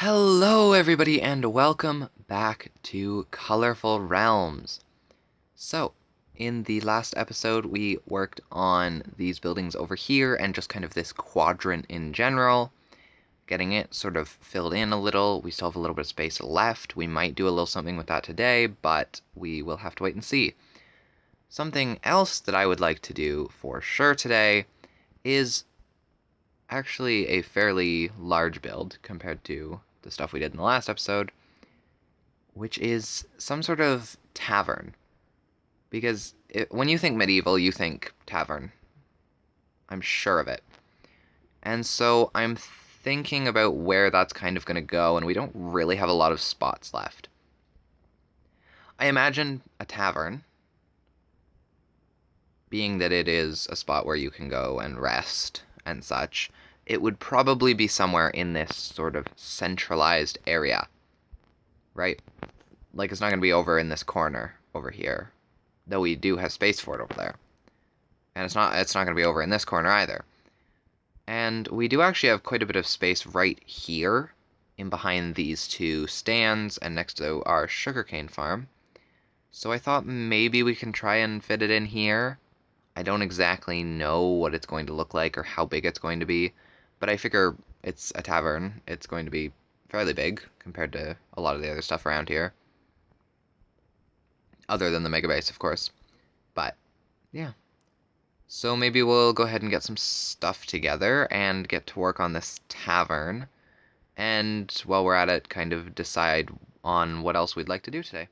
Hello everybody and welcome back to Colorful Realms. So, in the last episode we worked on these buildings over here and just kind of this quadrant in general, getting it sort of filled in a little. We still have a little bit of space left. We might do a little something with that today, but we will have to wait and see. Something else that I would like to do for sure today is actually a fairly large build compared to the stuff we did in the last episode, which is some sort of tavern. Because when you think medieval, you think tavern. I'm sure of it. And so I'm thinking about where that's kind of going to go, and we don't really have a lot of spots left. I imagine a tavern, being that it is a spot where you can go and rest and such, it would probably be somewhere in this sort of centralized area, right? Like, it's not going to be over in this corner over here, though we do have space for it over there. And it's not going to be over in this corner either. And we do actually have quite a bit of space right here, in behind these two stands and next to our sugarcane farm. So I thought maybe we can try and fit it in here. I don't exactly know what it's going to look like or how big it's going to be, but I figure it's a tavern. It's going to be fairly big compared to a lot of the other stuff around here. Other than the mega base, of course. But, yeah. So maybe we'll go ahead and get some stuff together and get to work on this tavern. And while we're at it, kind of decide on what else we'd like to do today.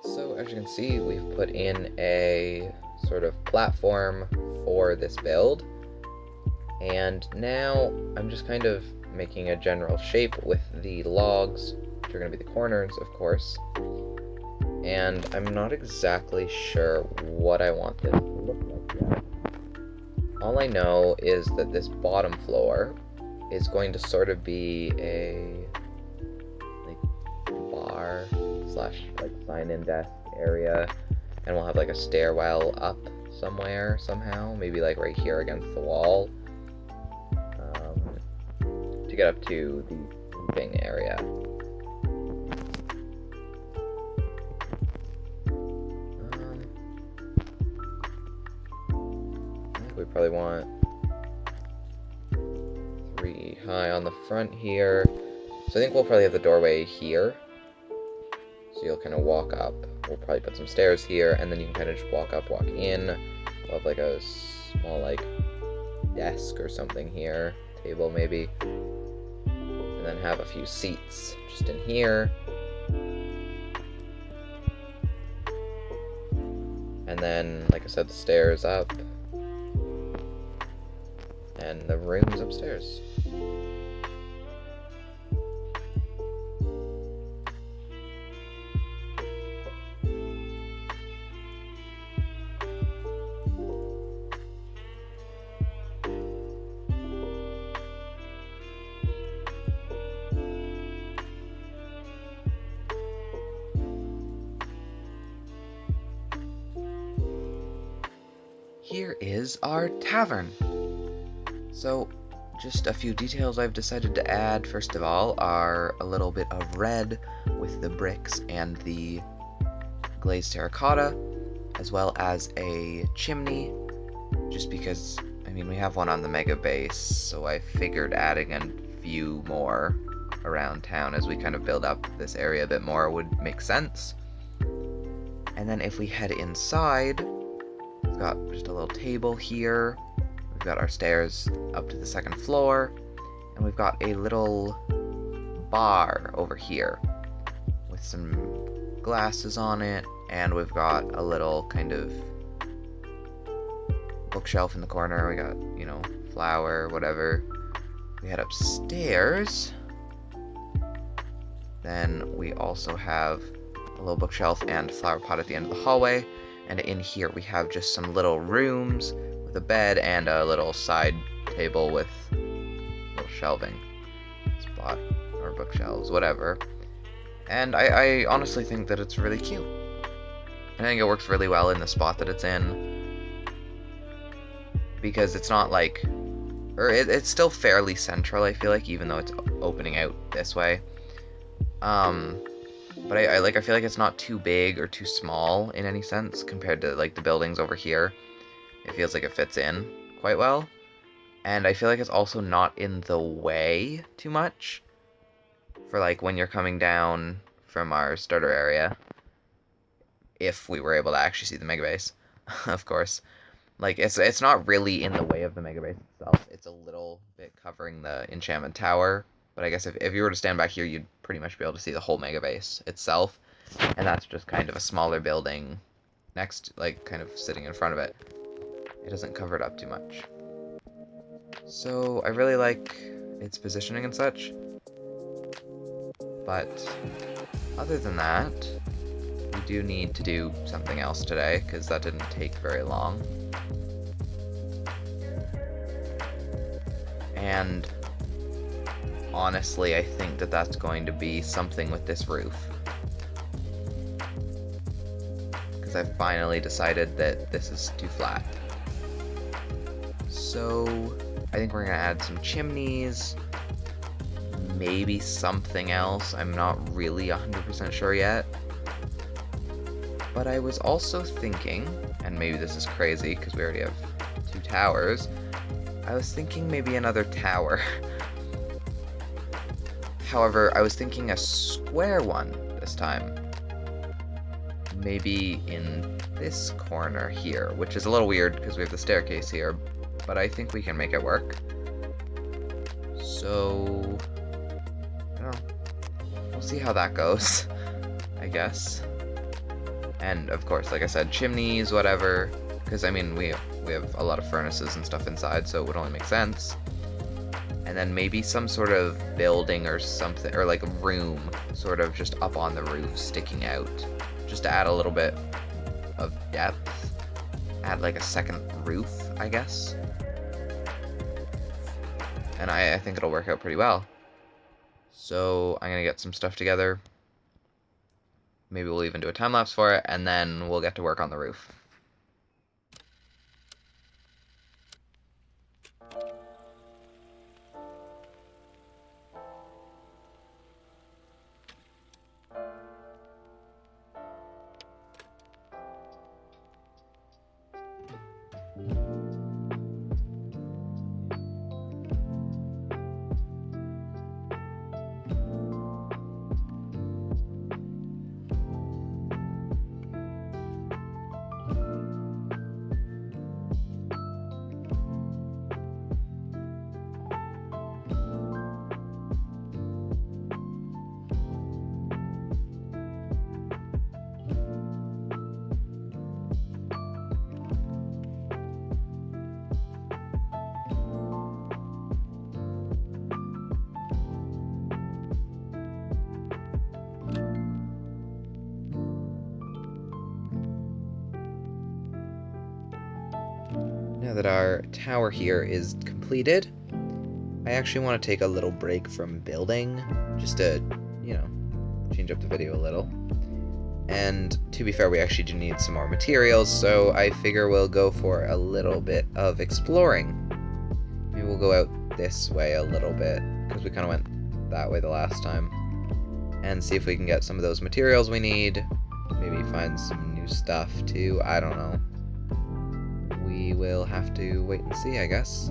So as you can see, we've put in a sort of platform for this build, and now I'm just kind of making a general shape with the logs, which are going to be the corners, of course, and I'm not exactly sure what I want this to look like yet. All I know is that this bottom floor is going to sort of be a bar slash sign-in desk area, and we'll have a stairwell up somewhere somehow, maybe right here against the wall, to get up to the sleeping area. I think we probably want 3 high on the front here, so I think we'll probably have the doorway here. So you'll kind of walk up. We'll probably put some stairs here, and then you can kind of just walk up, walk in. We'll have a small desk or something here, table maybe, and then have a few seats just in here. And then, like I said, the stairs up, and the rooms upstairs. Here is our tavern. So, just a few details I've decided to add, first of all, are a little bit of red with the bricks and the glazed terracotta, as well as a chimney, just because, we have one on the mega base, so I figured adding a few more around town as we kind of build up this area a bit more would make sense. And then if we head inside, we've got just a little table here, we've got our stairs up to the second floor, and we've got a little bar over here with some glasses on it, and we've got a little kind of bookshelf in the corner. We got, flower, whatever. We head upstairs. Then we also have little bookshelf and flower pot at the end of the hallway. And in here we have just some little rooms with a bed and a little side table with a little shelving spot, or bookshelves, whatever. And I honestly think that it's really cute. I think it works really well in the spot that it's in, because it's not like, or it's still fairly central, I feel like, even though it's opening out this way. But I feel like it's not too big or too small in any sense compared to like the buildings over here. It feels like it fits in quite well. And I feel like it's also not in the way too much for like when you're coming down from our starter area. If we were able to actually see the mega base, of course. Like, it's not really in the way of the mega base itself. It's a little bit covering the enchantment tower. But I guess if you were to stand back here, you'd pretty much be able to see the whole mega base itself. And that's just kind of a smaller building next, like, kind of sitting in front of it. It doesn't cover it up too much. So I really like its positioning and such. But other than that, we do need to do something else today, because that didn't take very long. And honestly, I think that that's going to be something with this roof. Because I've finally decided that this is too flat. So I think we're going to add some chimneys, maybe something else. I'm not really 100% sure yet. But I was also thinking, and maybe this is crazy because we already have 2 towers, I was thinking maybe another tower. However, I was thinking a square one this time. Maybe in this corner here, which is a little weird because we have the staircase here, but I think we can make it work. So, I don't know. We'll see how that goes, I guess. And of course, like I said, chimneys, whatever, because I mean, we have a lot of furnaces and stuff inside, so it would only make sense. And then maybe some sort of building or something, or like a room, sort of just up on the roof, sticking out, just to add a little bit of depth. Add like a second roof, I guess. And I think it'll work out pretty well. So I'm gonna get some stuff together. Maybe we'll even do a time lapse for it, and then we'll get to work on the roof. Now that our tower here is completed, I actually want to take a little break from building, just to, you know, change up the video a little. And to be fair, we actually do need some more materials, so I figure we'll go for a little bit of exploring. Maybe we'll go out this way a little bit, because we kind of went that way the last time. And see if we can get some of those materials we need. Maybe find some new stuff too, I don't know. We will have to wait and see, I guess.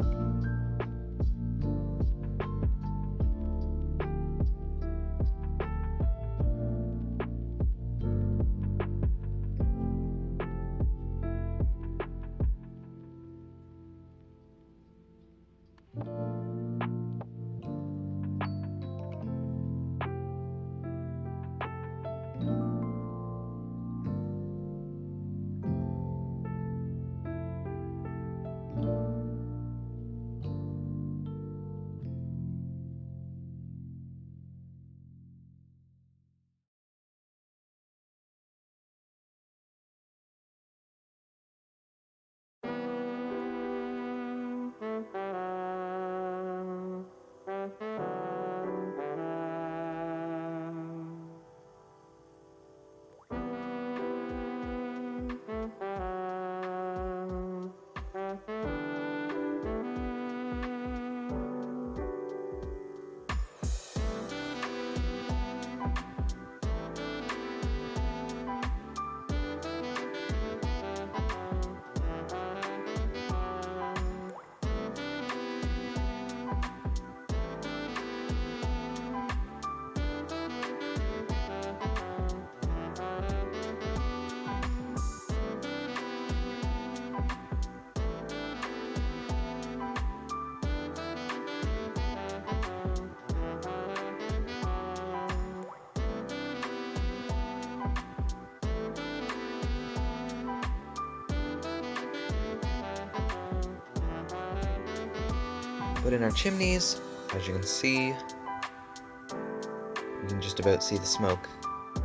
put in our chimneys. As you can see, you can just about see the smoke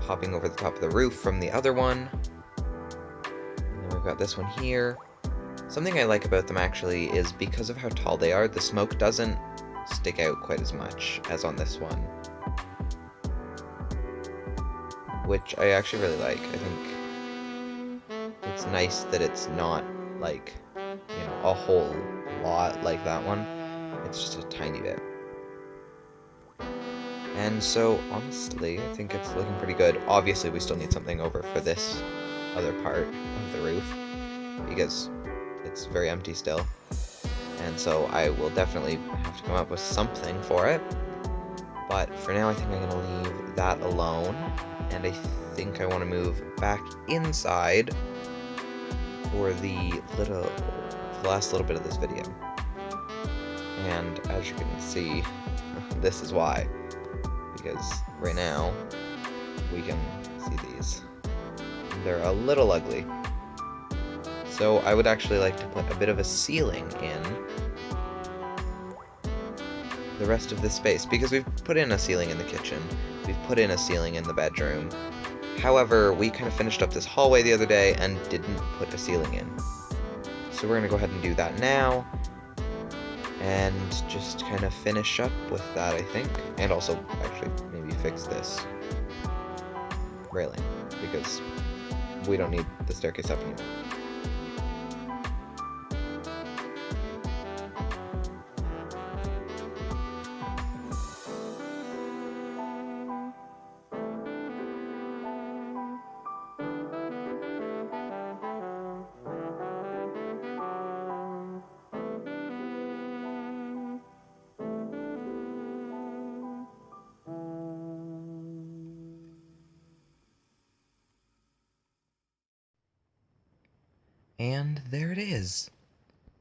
popping over the top of the roof from the other one. And then we've got this one here. Something I like about them actually is because of how tall they are, the smoke doesn't stick out quite as much as on this one. Which I actually really like. I think it's nice that it's not like, you know, a whole lot like that one. It's just a tiny bit. And so, honestly, I think it's looking pretty good. Obviously, we still need something over for this other part of the roof, because it's very empty still. And so I will definitely have to come up with something for it. But for now, I think I'm going to leave that alone. And I think I want to move back inside for the last little bit of this video. And as you can see, this is why. Because right now, we can see these. They're a little ugly. So I would actually like to put a bit of a ceiling in the rest of this space, because we've put in a ceiling in the kitchen, we've put in a ceiling in the bedroom. However, we kind of finished up this hallway the other day and didn't put a ceiling in. So we're going to go ahead and do that now, and just kind of finish up with that, I think. And also, actually, maybe fix this railing, because we don't need the staircase up anymore. And there it is.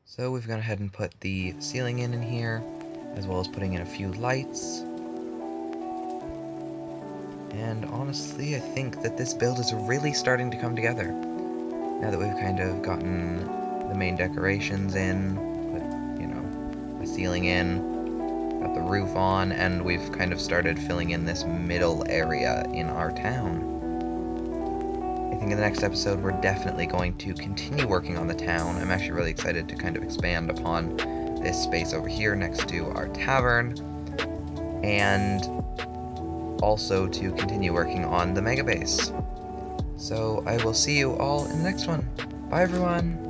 So we've gone ahead and put the ceiling in here, as well as putting in a few lights. And honestly, I think that this build is really starting to come together. Now that we've kind of gotten the main decorations in, put, you know, the ceiling in, got the roof on, and we've kind of started filling in this middle area in our town. I think in the next episode we're definitely going to continue working on the town. I'm actually really excited to kind of expand upon this space over here next to our tavern, and also to continue working on the mega base. So I will see you all in the next one. Bye everyone!